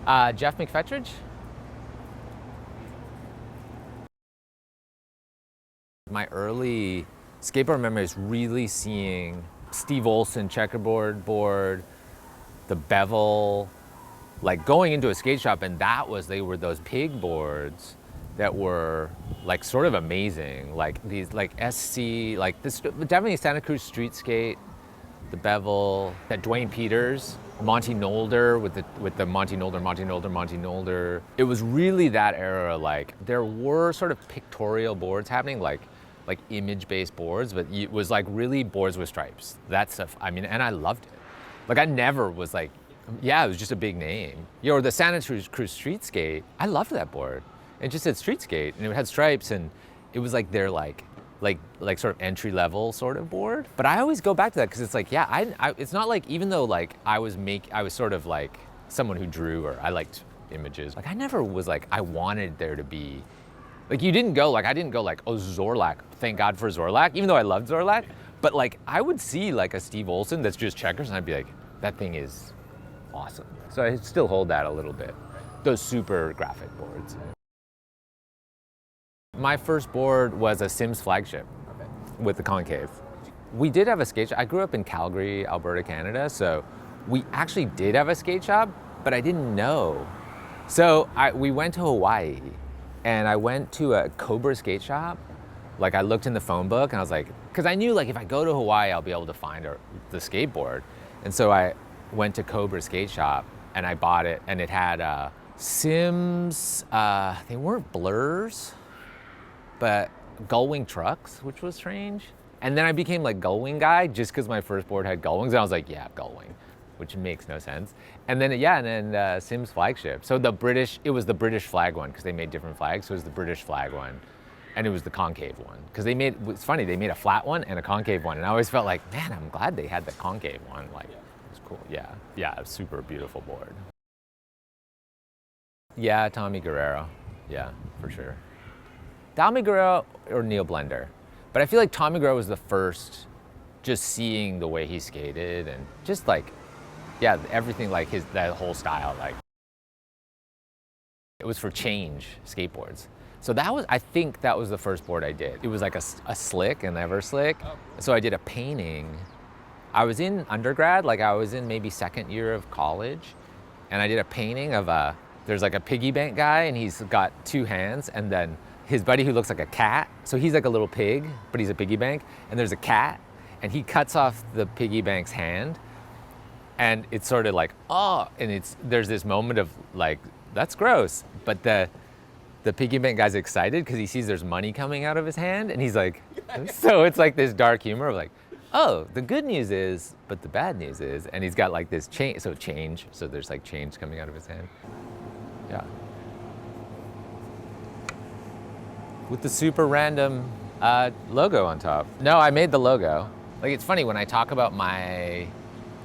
Geoff McFetridge. My early skateboard memory is really seeing Steve Olson checkerboard board, the bevel, like going into a skate shop, and they were those pig boards that were like sort of amazing, like these like SC, like this definitely Santa Cruz street skate, the bevel, that Dwayne Peters, Monty Nolder with the Monty Nolder. It was really that era. Like there were sort of pictorial boards happening, like image-based boards, but it was like really boards with stripes. That stuff. I mean, and I loved it. Like I never was like, yeah, it was just a big name. Or the Santa Cruz street skate. I loved that board. It just said street skate, and it had stripes, and it was like their like sort of entry level sort of board. But I always go back to that because it's like, yeah, I it's not like, even though like I was sort of like someone who drew, or I liked images. Like I never was like, I wanted there to be, like I didn't go like, oh, Zorlak, thank God for Zorlak, even though I loved Zorlak. But like I would see like a Steve Olson that's just checkers, and I'd be like, that thing is awesome. So I still hold that a little bit. Those super graphic boards. My first board was a Sims flagship with the concave. We did have a skate shop. I grew up in Calgary, Alberta, Canada, so we actually did have a skate shop, but I didn't know. So we went to Hawaii, and I went to a Cobra skate shop. Like I looked in the phone book, and I was like, because I knew like if I go to Hawaii, I'll be able to find the skateboard. And so I went to Cobra skate shop, and I bought it, and it had Sims, they weren't blurs, but gullwing trucks, which was strange. And then I became like gullwing guy just because my first board had gullwings, and I was like, yeah, gullwing, which makes no sense. And then Sims flagship. So it was the British flag one, because they made different flags. So it was the British flag one, and it was the concave one. Because it's funny, they made a flat one and a concave one, and I always felt like, man, I'm glad they had the concave one. Like, it was cool. Yeah, super beautiful board. Yeah, Tommy Guerrero. Yeah, for sure. Tommy Guerrero or Neil Blender. But I feel like Tommy Guerrero was the first, just seeing the way he skated, and just like, yeah, everything, like that whole style, like. It was for Change skateboards. So I think that was the first board I did. It was like a slick, an ever slick. So I did a painting. I was in undergrad, like I was in maybe second year of college, and I did a painting of there's like a piggy bank guy, and he's got two hands, and then his buddy who looks like a cat. So he's like a little pig, but he's a piggy bank, and there's a cat, and he cuts off the piggy bank's hand, and it's sort of like, oh, and there's this moment of like, that's gross, but the piggy bank guy's excited because he sees there's money coming out of his hand, and he's like, so it's like this dark humor of like, oh, the good news is, but the bad news is, and he's got like this change, so there's like change coming out of his hand. Yeah. With the super random logo on top. No, I made the logo. Like, it's funny, when I talk about my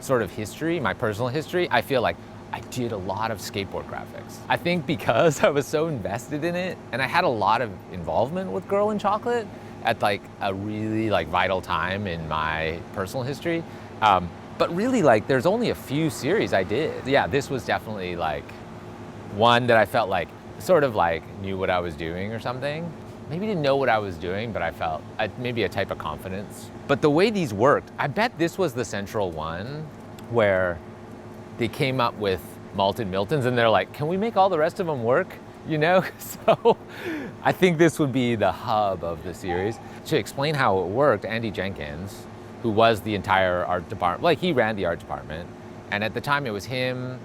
sort of history, my personal history, I feel like I did a lot of skateboard graphics. I think because I was so invested in it, and I had a lot of involvement with Girl in Chocolate at like a really like vital time in my personal history. But really, like, there's only a few series I did. Yeah, this was definitely like one that I felt like sort of like knew what I was doing or something. Maybe didn't know what I was doing, but I felt maybe a type of confidence. But the way these worked, I bet this was the central one where they came up with Malted Miltons, and they're like, can we make all the rest of them work? You know? So I think this would be the hub of the series. To explain how it worked, Andy Jenkins, who was the entire art department, like he ran the art department, and at the time it was him,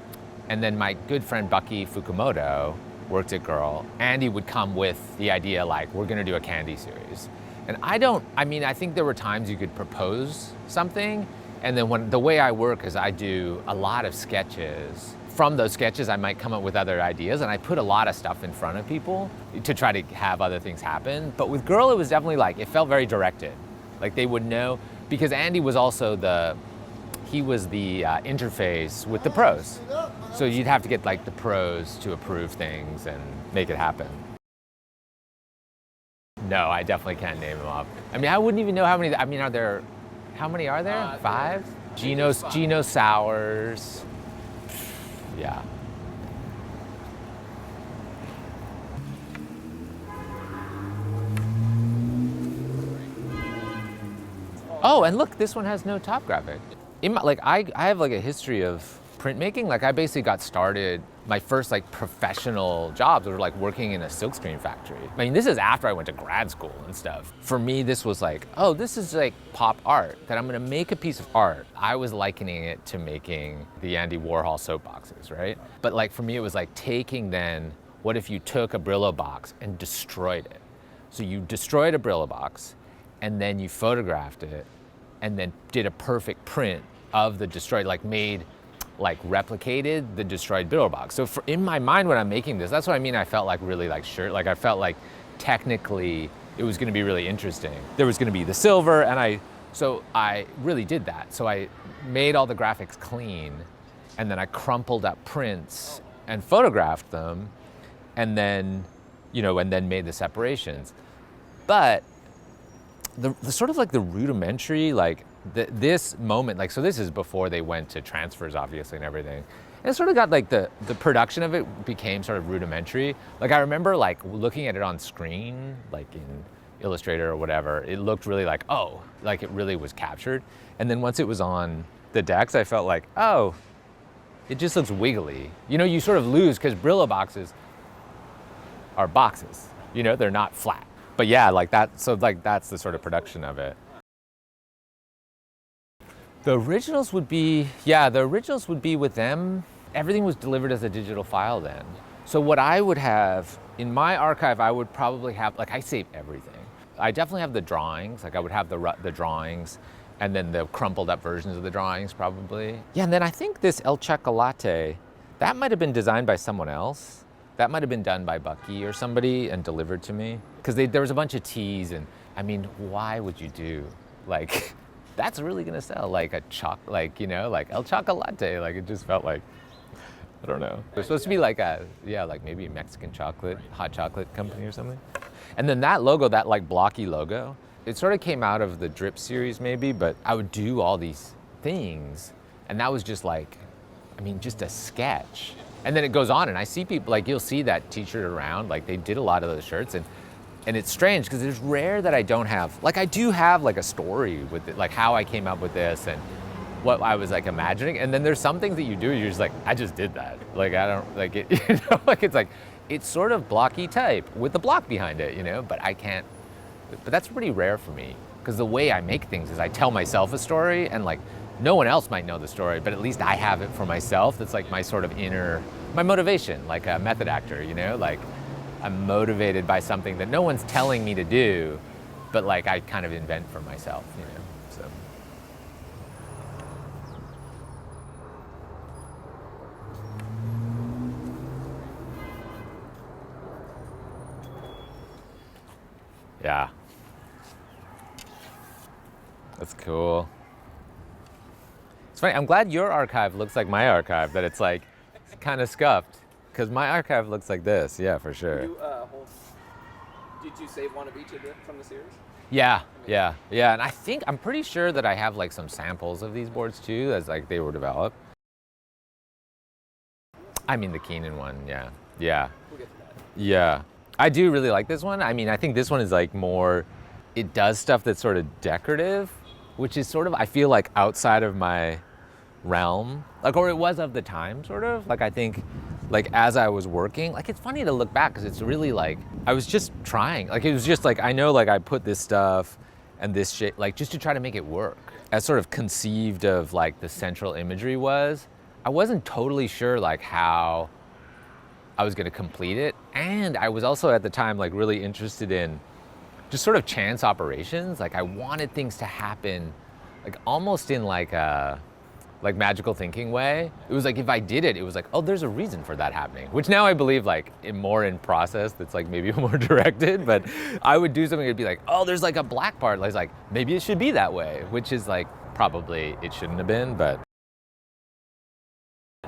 and then my good friend Bucky Fukumoto worked at Girl. Andy would come with the idea like, we're gonna do a candy series. And I think there were times you could propose something, and then the way I work is I do a lot of sketches. From those sketches, I might come up with other ideas, and I put a lot of stuff in front of people to try to have other things happen. But with Girl, it was definitely like, it felt very directed. Like they would know, because Andy was also the interface with the pros. So you'd have to get like the pros to approve things and make it happen. No, I definitely can't name them off. I mean, I wouldn't even know how many, how many are there? 5? Gino Sowers. Yeah. Oh, and look, this one has no top graphic. I have like a history of printmaking. Like I basically got started, my first like professional jobs were like working in a silkscreen factory. I mean, this is after I went to grad school and stuff. For me, this was like, oh, this is like pop art, that I'm gonna make a piece of art. I was likening it to making the Andy Warhol soapboxes, right? But like for me, it was like taking then, what if you took a Brillo box and destroyed it? So you destroyed a Brillo box and then you photographed it and then did a perfect print of the destroyed, replicated the destroyed Brillo box. So in my mind when I'm making this, that's what I mean. I felt like really like I felt like technically it was gonna be really interesting. There was gonna be the silver, and so I really did that. So I made all the graphics clean, and then I crumpled up prints and photographed them, and then, made the separations. But the sort of like the rudimentary, this moment, so this is before they went to transfers, obviously, and everything. And it sort of got like the production of it became sort of rudimentary. Like I remember like looking at it on screen, like in Illustrator or whatever, it looked really like, oh, like it really was captured. And then once it was on the decks, I felt like, oh, it just looks wiggly. You sort of lose, because Brillo boxes are boxes, they're not flat. But yeah, like that, so like that's the sort of production of it. The originals would be with them. Everything was delivered as a digital file then. So what I would have, in my archive, I would probably have, I save everything. I definitely have the drawings, I would have the drawings, and then the crumpled up versions of the drawings probably. Yeah, and then I think this El Chocolate, that might have been designed by someone else. That might have been done by Bucky or somebody and delivered to me. Because there was a bunch of teas, and I mean, why would you do, that's really gonna sell, like a El Chocolate, it just felt like, I don't know. It was supposed to be like maybe a Mexican hot chocolate company or something. And then that logo, that blocky logo, it sort of came out of the Drip series maybe, but I would do all these things, and that was just just a sketch. And then it goes on, and I see people, you'll see that t-shirt around, they did a lot of those shirts, and it's strange because it's rare that I don't have, I do have a story with it, how I came up with this and what I was imagining. And then there's some things that you do, you're just I just did that. I don't it, it's sort of blocky type with the block behind it, but I can't, but that's pretty rare for me, because the way I make things is I tell myself a story, and no one else might know the story, but at least I have it for myself. That's my sort of my motivation, like a method actor, I'm motivated by something that no one's telling me to do, but I kind of invent for myself, so. Yeah. That's cool. It's funny, I'm glad your archive looks like my archive, that it's kind of scuffed, because my archive looks like this, yeah, for sure. Did you save one of each from the series? Yeah, yeah, and I'm pretty sure that I have some samples of these boards too, as they were developed. I mean the Keenan one, yeah. We'll get to that. Yeah, I do really like this one. I mean, I think this one is more, it does stuff that's sort of decorative, which is sort of, I feel outside of my realm, or it was of the time, sort of. I think, as I was working, it's funny to look back, because it's really I was just trying. It was just I know, I put this stuff and this shit, just to try to make it work. As sort of conceived of the central imagery was, I wasn't totally sure how I was gonna complete it. And I was also at the time really interested in just sort of chance operations. I wanted things to happen almost in a magical thinking way. It was if I did it, it was oh, there's a reason for that happening, which now I believe more in process, that's maybe more directed. But I would do something, it'd be oh, there's a black part, maybe it should be that way, which is probably it shouldn't have been. But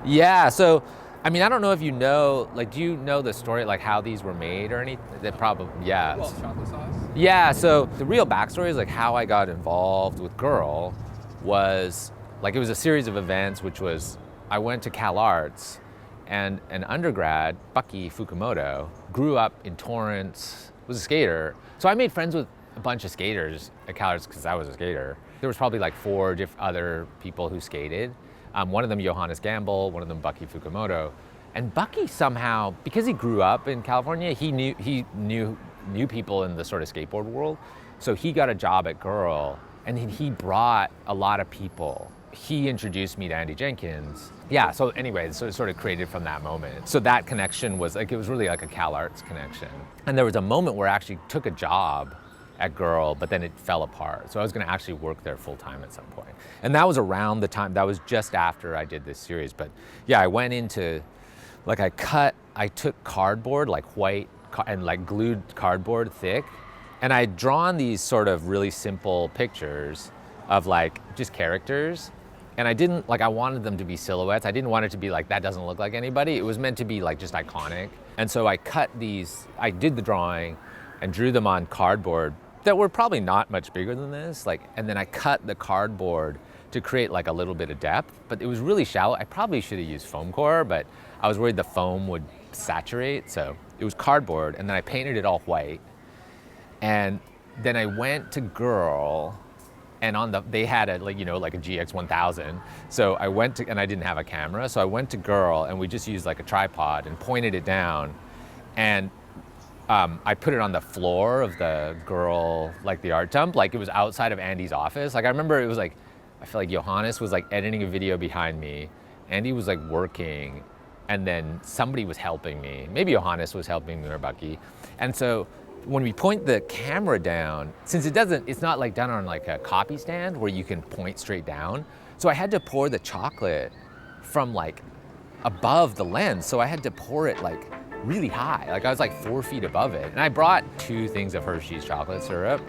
yeah, so I mean, I don't know if you know, do you know the story, how these were made or anything? That probably, yeah. Well, chocolate sauce? Yeah, so the real backstory is how I got involved with Girl was, it was a series of events, which was, I went to Cal Arts, and an undergrad, Bucky Fukumoto, grew up in Torrance, was a skater. So I made friends with a bunch of skaters at Cal Arts because I was a skater. There was probably like 4 other people who skated. One of them Johannes Gamble, one of them Bucky Fukumoto. And Bucky somehow, because he grew up in California, he knew people in the sort of skateboard world. So he got a job at Girl, and he brought a lot of people. He introduced me to Andy Jenkins. Yeah, so anyway, so it sort of created from that moment. So that connection was like, it was really like a Cal Arts connection. And there was a moment where I actually took a job at Girl, but then it fell apart. So I was gonna actually work there full time at some point. And that was around the time, that was just after I did this series. But yeah, I went into, like I took cardboard, like white, and like glued cardboard thick. And I'd drawn these sort of really simple pictures of like just characters. And I wanted them to be silhouettes. I didn't want it to be like, that doesn't look like anybody. It was meant to be like just iconic. And so I did the drawing and drew them on cardboard that were probably not much bigger than this. And then I cut the cardboard to create like a little bit of depth, but it was really shallow. I probably should have used foam core, but I was worried the foam would saturate. So it was cardboard, and then I painted it all white. And then I went to Girl, and they had a GX 1000. So I went to, and I didn't have a camera, so I went to Girl, and we just used like a tripod and pointed it down, and I put it on the floor of the Girl, like the art dump, like it was outside of Andy's office. Like I remember it was like, I feel like Johannes was like editing a video behind me, Andy was like working, and then somebody was helping me. Maybe Johannes was helping me or Bucky. And so when we point the camera down, since it's not like done on like a copy stand where you can point straight down. So I had to pour the chocolate from like above the lens. So I had to pour it like really high. Like I was like 4 feet above it. And I brought 2 things of Hershey's chocolate syrup,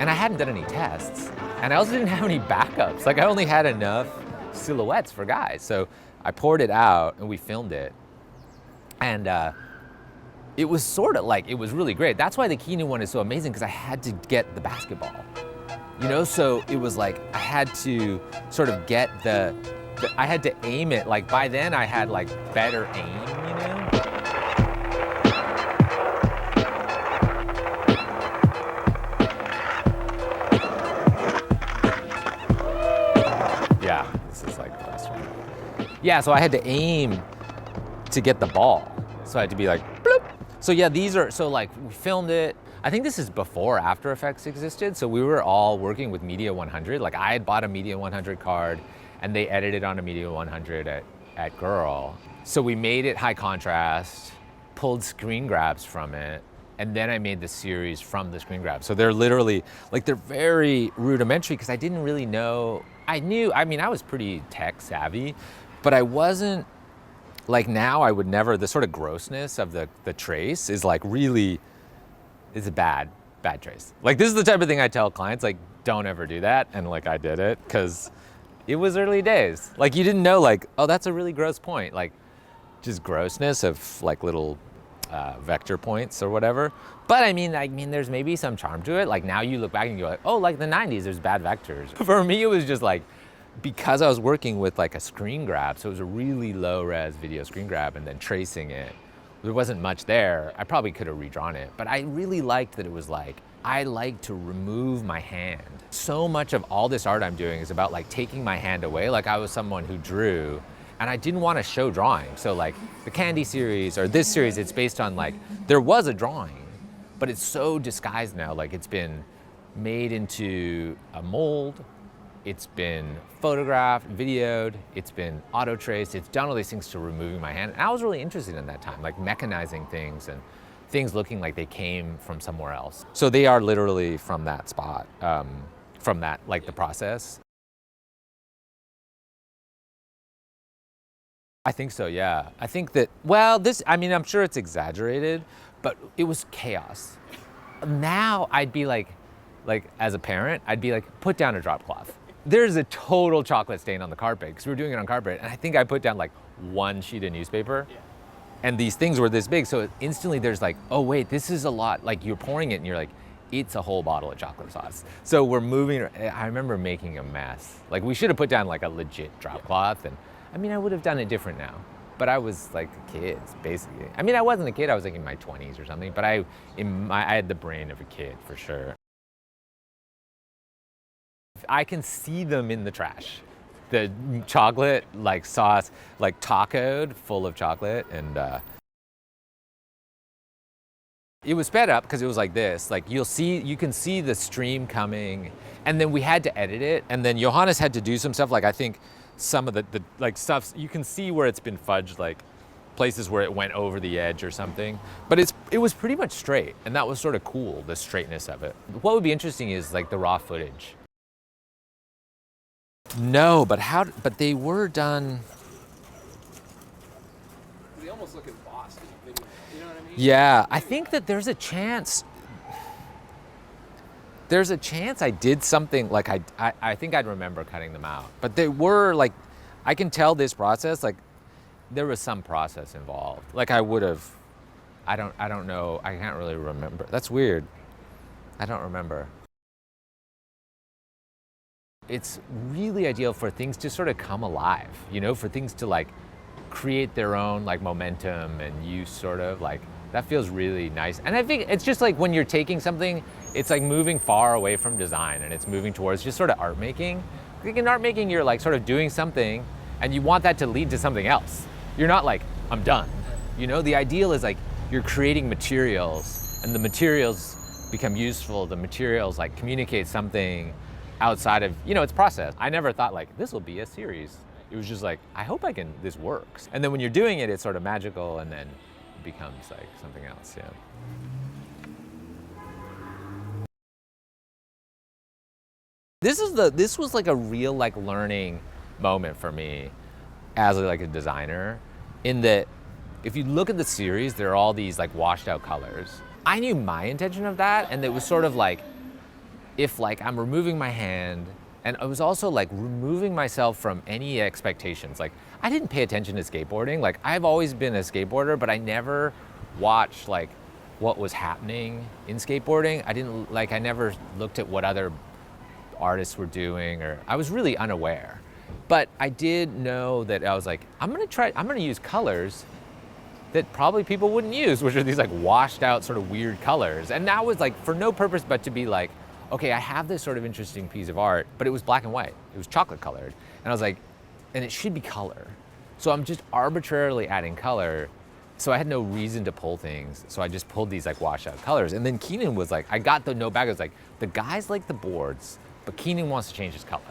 and I hadn't done any tests. And I also didn't have any backups. Like I only had enough silhouettes for guys. So I poured it out and we filmed it. And it was sort of like, it was really great. That's why the Keanu one is so amazing, because I had to get the basketball. So it was like, I had to sort of get I had to aim it. Like by then I had like better aim, Yeah, this is like the last one. Yeah, so I had to aim to get the ball. So I had to be like, bloop. So yeah, we filmed it. I think this is before After Effects existed. So we were all working with Media 100. Like I had bought a Media 100 card, and they edited on a Media 100 at Girl. So we made it high contrast, pulled screen grabs from it, and then I made the series from the screen grabs. So they're literally, like they're very rudimentary, because I didn't really know. I was pretty tech savvy, but I wasn't, like now I would never, the sort of grossness of the trace is like really, it's a bad trace. Like this is the type of thing I tell clients, like don't ever do that. And like I did it because it was early days. Like you didn't know like, oh, that's a really gross point. Like just grossness of like little vector points or whatever. But I mean, there's maybe some charm to it. Like now you look back and you're like, oh, like the 90s, there's bad vectors. For me, it was just like, because I was working with like a screen grab, so it was a really low res video screen grab, and then tracing it, there wasn't much there. I probably could have redrawn it, but I really liked that it was like, I like to remove my hand. So much of all this art I'm doing is about like taking my hand away. Like I was someone who drew, and I didn't want to show drawing. So like the Candy series or this series, it's based on like, there was a drawing, but it's so disguised now. Like it's been made into a mold, it's been photographed, videoed, it's been auto traced, it's done all these things to removing my hand. And I was really interested in that time, like mechanizing things and things looking like they came from somewhere else. So they are literally from that spot, from that, like the process. I think so, yeah. I think that, well, I'm sure it's exaggerated, but it was chaos. Now I'd be like as a parent, I'd be like, put down a drop cloth. There's a total chocolate stain on the carpet, because we were doing it on carpet, and I think I put down like 1 sheet of newspaper. Yeah. And these things were this big, so instantly there's like, oh wait, this is a lot. Like you're pouring it and you're like, it's a whole bottle of chocolate sauce. So we're moving, I remember making a mess. Like we should have put down like a legit drop cloth, and I would have done it different now. But I was like a kid, basically. I wasn't a kid, I was like in my 20s or something, but I had the brain of a kid for sure. I can see them in the trash. The chocolate, like sauce, like tacoed, full of chocolate, and it was sped up because it was like this. Like you can see the stream coming, and then we had to edit it, and then Johannes had to do some stuff. Like I think some of the like stuff you can see where it's been fudged, like places where it went over the edge or something. But it was pretty much straight, and that was sort of cool, the straightness of it. What would be interesting is like the raw footage. No, but they were done. They almost look embossed in the video. You know what I mean? Yeah, I think that there's a chance I did something, like I think I'd remember cutting them out. But they were like, I can tell this process, like there was some process involved. Like I would have, I don't know, I can't really remember. That's weird. I don't remember. It's really ideal for things to sort of come alive, you know, for things to like create their own like momentum, and you sort of like, that feels really nice. And I think it's just like when you're taking something, it's like moving far away from design and it's moving towards just sort of art making. I think in art making, you're like sort of doing something and you want that to lead to something else. You're not like, I'm done. You know, the ideal is like you're creating materials and the materials become useful. The materials like communicate something outside of, you know, its process. I never thought like, this will be a series. It was just like, I hope this works. And then when you're doing it, it's sort of magical, and then it becomes like something else, yeah. This was like a real like learning moment for me as like a designer, in that if you look at the series, there are all these like washed out colors. I knew my intention of that, and it was sort of like, if like I'm removing my hand, and I was also like removing myself from any expectations. Like I didn't pay attention to skateboarding. Like I've always been a skateboarder, but I never watched like what was happening in skateboarding. I never looked at what other artists were doing, or I was really unaware. But I did know that I was like, I'm gonna use colors that probably people wouldn't use, which are these like washed out sort of weird colors. And that was like for no purpose but to be like, okay, I have this sort of interesting piece of art, but it was black and white. It was chocolate colored. And I was like, and it should be color. So I'm just arbitrarily adding color. So I had no reason to pull things. So I just pulled these like washed out colors. And then Keenan was like, I got the note back. It was like, the guys like the boards, but Keenan wants to change his color.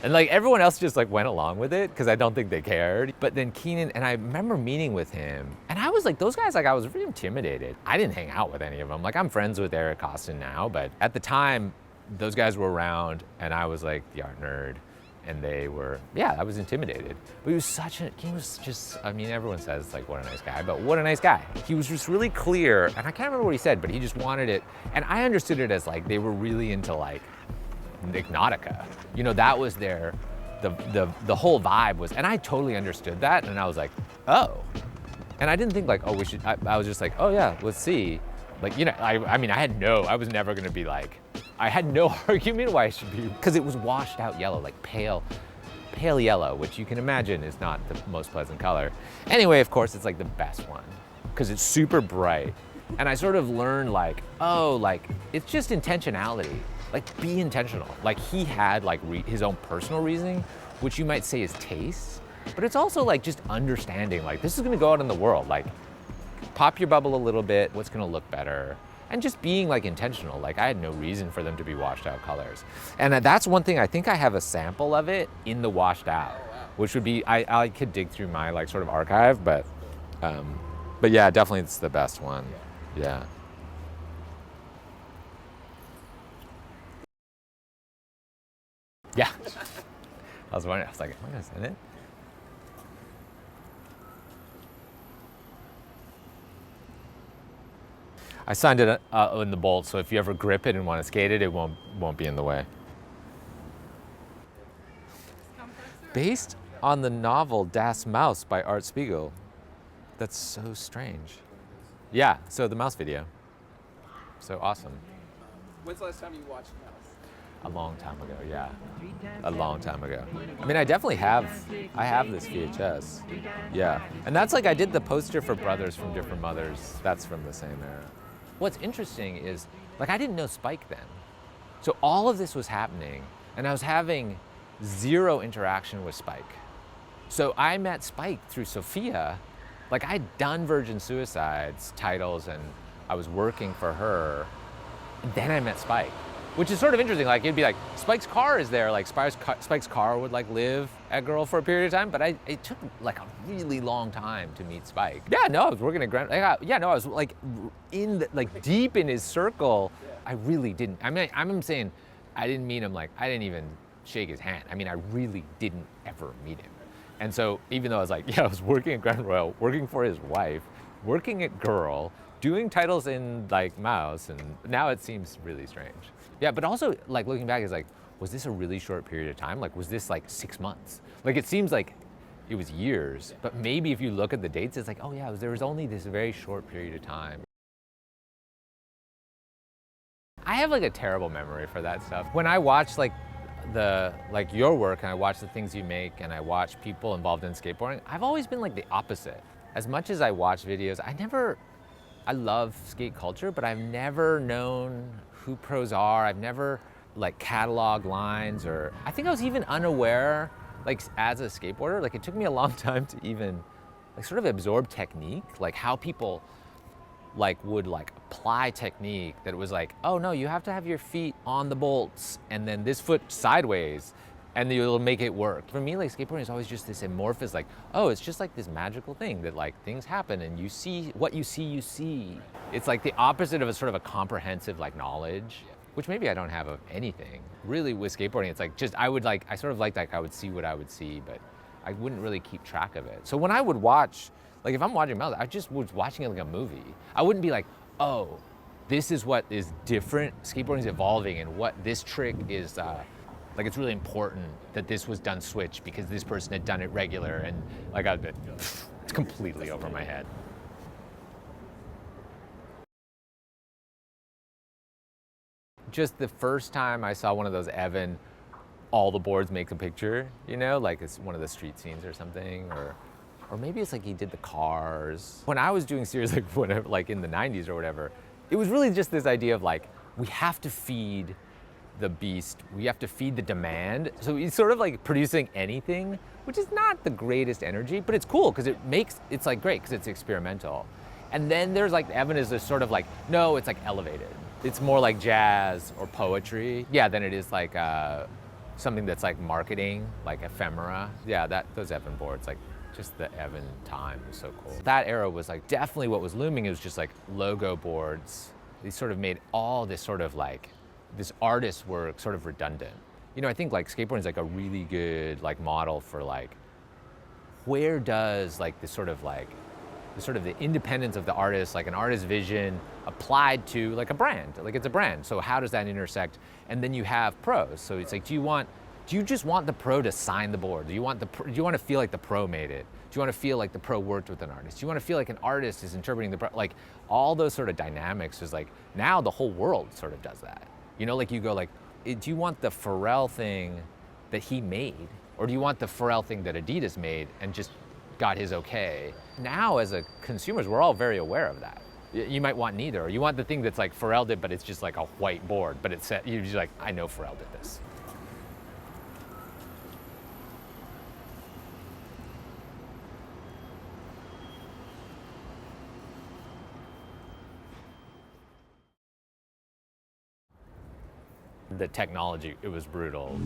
And like everyone else just like went along with it because I don't think they cared. But then Keenan, and I remember meeting with him, and I was like, those guys, like I was really intimidated. I didn't hang out with any of them. Like I'm friends with Eric Costin now, but at the time, those guys were around and I was like the art nerd, and they were, yeah, I was intimidated. But he was just, I mean, everyone says like, what a nice guy, but what a nice guy. He was just really clear, and I can't remember what he said, but he just wanted it. And I understood it as like, they were really into like Nautica. You know, that was the whole vibe was, and I totally understood that. And I was like, oh. And I didn't think like, oh, we should, I was just like, oh yeah, let's see. Like, you know, I mean, I was never gonna be like, I had no argument why I should be, because it was washed out yellow, like pale yellow, which you can imagine is not the most pleasant color. Anyway, of course, it's like the best one because it's super bright. And I sort of learned like, oh, like it's just intentionality. Like be intentional. Like he had like his own personal reasoning, which you might say is taste, but it's also like just understanding like this is gonna go out in the world. Like pop your bubble a little bit, what's gonna look better. And just being like intentional. Like I had no reason for them to be washed out colors. And that's one thing, I think I have a sample of it in the washed out, which would be, I could dig through my like sort of archive, but yeah, definitely it's the best one, yeah. Yeah, I was wondering, I was like, am I gonna send it? I signed it in the bolt, so if you ever grip it and want to skate it, it won't be in the way. Based on the novel Das Maus by Art Spiegel. That's so strange. Yeah, so the mouse video. So awesome. When's the last time you watched Mouse? A long time ago, yeah. A long time ago. I mean, I definitely have this VHS. Yeah. And that's like, I did the poster for Brothers from Different Mothers. That's from the same era. What's interesting is, like, I didn't know Spike then. So all of this was happening. And I was having zero interaction with Spike. So I met Spike through Sophia. Like I'd done Virgin Suicides titles and I was working for her. And then I met Spike, which is sort of interesting. Like it'd be like, Spike's car is there. Like Spike's car would like live at Girl for a period of time, but it took like a really long time to meet Spike. Yeah, no, I was working at Grand, I was like deep in his circle. I really didn't, I mean, I'm saying I didn't meet him, like I didn't even shake his hand. I mean, I really didn't ever meet him. And so even though I was like, I was working at Grand Royal, working for his wife, working at Girl, doing titles in like Mouse, and now it seems really strange. Yeah, but also like looking back, it's like, was this a really short period of time? Like, was this like 6 months? Like, it seems like it was years, but maybe if you look at the dates, it's like, oh yeah, there was only this very short period of time. I have like a terrible memory for that stuff. When I watch like your work and I watch the things you make and I watch people involved in skateboarding, I've always been like the opposite. As much as I watch videos, I love skate culture, but I've never known who pros are. I've never like cataloged lines, or I think I was even unaware, like as a skateboarder, like it took me a long time to even like sort of absorb technique, like how people like would like apply technique that it was like, oh no, you have to have your feet on the bolts and then this foot sideways and you'll make it work. For me, like skateboarding is always just this amorphous, like, oh, it's just like this magical thing that like things happen and you see what you see. It's like the opposite of a sort of a comprehensive like knowledge, which maybe I don't have of anything. Really with skateboarding, it's like just, I sort of like I would see what I would see, but I wouldn't really keep track of it. So when I would watch, like if I'm watching Mouse, I just was watching it like a movie. I wouldn't be like, oh, this is what is different. Skateboarding is evolving and what this trick is, like it's really important that this was done switch because this person had done it regular, and like it's completely over my head. Just the first time I saw one of those Evan, all the boards make a picture, you know, like it's one of the street scenes or something, or maybe it's like he did the cars. When I was doing series like whatever, like in the 90s or whatever, it was really just this idea of like, we have to feed the beast, we have to feed the demand. So he's sort of like producing anything, which is not the greatest energy, but it's cool because it's like great because it's experimental. And then there's like, Evan is this sort of like, no, it's like elevated. It's more like jazz or poetry. Yeah, than it is like something that's like marketing, like ephemera. Yeah, those Evan boards, like just the Evan time was so cool. That era was like definitely what was looming. It was just like logo boards. They sort of made all this sort of like, this artist work sort of redundant. You know, I think like skateboarding is like a really good like model for like, where does like the sort of the independence of the artist, like an artist's vision applied to like a brand, like it's a brand. So how does that intersect? And then you have pros. So it's like, do you just want the pro to sign the board? Do you want to feel like the pro made it? Do you want to feel like the pro worked with an artist? Do you want to feel like an artist is interpreting the pro? Like all those sort of dynamics is like, now the whole world sort of does that. You know, like you go like, do you want the Pharrell thing that he made? Or do you want the Pharrell thing that Adidas made and just got his okay? Now as a consumers, we're all very aware of that. You might want neither. Or you want the thing that's like Pharrell did, but it's just like a white board, but it's set, you're just like, I know Pharrell did this. The technology, it was brutal.